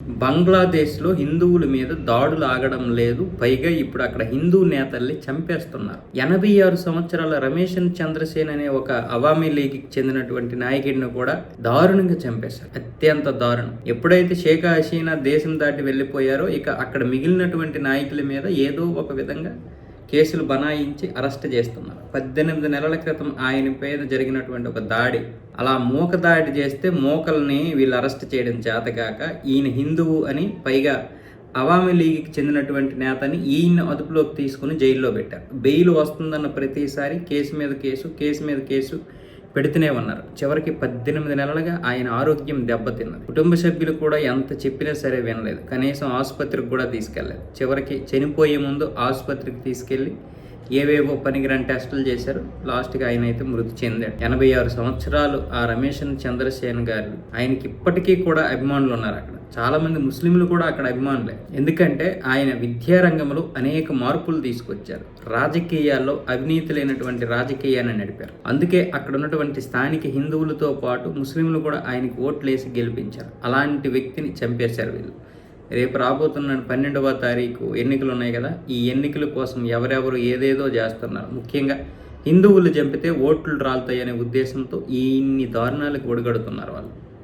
బంగ్లాదేశ్లో హిందువుల మీద దాడులు ఆగడం లేదు. పైగా ఇప్పుడు అక్కడ హిందూ నేతల్ని చంపేస్తున్నారు. 86 సంవత్సరాల రమేషన్ చంద్రసేన్ అనే ఒక అవామీ లీగ్కి చెందినటువంటి నాయకుడిని కూడా దారుణంగా చంపేశారు. అత్యంత దారుణం. ఎప్పుడైతే షేక్ హసీనా దేశం దాటి వెళ్ళిపోయారో ఇక అక్కడ మిగిలినటువంటి నాయకుల మీద ఏదో ఒక విధంగా కేసులు బనాయించి అరెస్ట్ చేస్తున్నారు. 18 నెలల క్రితం ఆయన మీద జరిగినటువంటి ఒక దాడి, అలా మూక దాడి చేస్తే మూకల్ని వీళ్ళు అరెస్ట్ చేయడం చేతగాక ఈయన హిందువు అని, పైగా అవామీ లీగ్కి చెందినటువంటి నేతని ఈయన అదుపులోకి తీసుకుని జైల్లో పెట్టారు. బెయిల్ వస్తుందన్న ప్రతిసారి కేసు మీద కేసు పెడుతూనే ఉన్నారు. చివరికి 18 నెలలుగా ఆయన ఆరోగ్యం దెబ్బతిన్నది. కుటుంబ సభ్యులు కూడా ఎంత చెప్పినా సరే వినలేదు. కనీసం ఆసుపత్రికి కూడా తీసుకెళ్లేదు. చివరికి చనిపోయే ముందు ఆసుపత్రికి తీసుకెళ్లి ఏవేవో పనికిరాని టెస్టులు చేశారు. లాస్ట్గా ఆయన అయితే మృతి చెందాడు. 86 సంవత్సరాలు ఆ రమేషన్ చంద్రసేన్ గారు. ఆయనకి ఇప్పటికీ కూడా అభిమానులు ఉన్నారు. అక్కడ చాలా మంది ముస్లింలు కూడా అక్కడ అభిమానులే. ఎందుకంటే ఆయన విద్యారంగంలో అనేక మార్పులు తీసుకొచ్చారు. రాజకీయాల్లో అవినీతి లేనటువంటి రాజకీయాన్ని నడిపారు. అందుకే అక్కడ ఉన్నటువంటి స్థానిక హిందువులతో పాటు ముస్లింలు కూడా ఆయనకి ఓట్లేసి గెలిపించారు. అలాంటి వ్యక్తిని చంపేశారు వీళ్ళు. రేపు రాబోతున్న 12వ తారీఖు ఎన్నికలు ఉన్నాయి కదా, ఈ ఎన్నికల కోసం ఎవరెవరు ఏదేదో చేస్తున్నారు. ముఖ్యంగా హిందువులు చంపితే ఓట్లు రాలుతాయనే ఉద్దేశంతో ఇన్ని దారుణాలకు ఒడిగడుతున్నారు వాళ్ళు.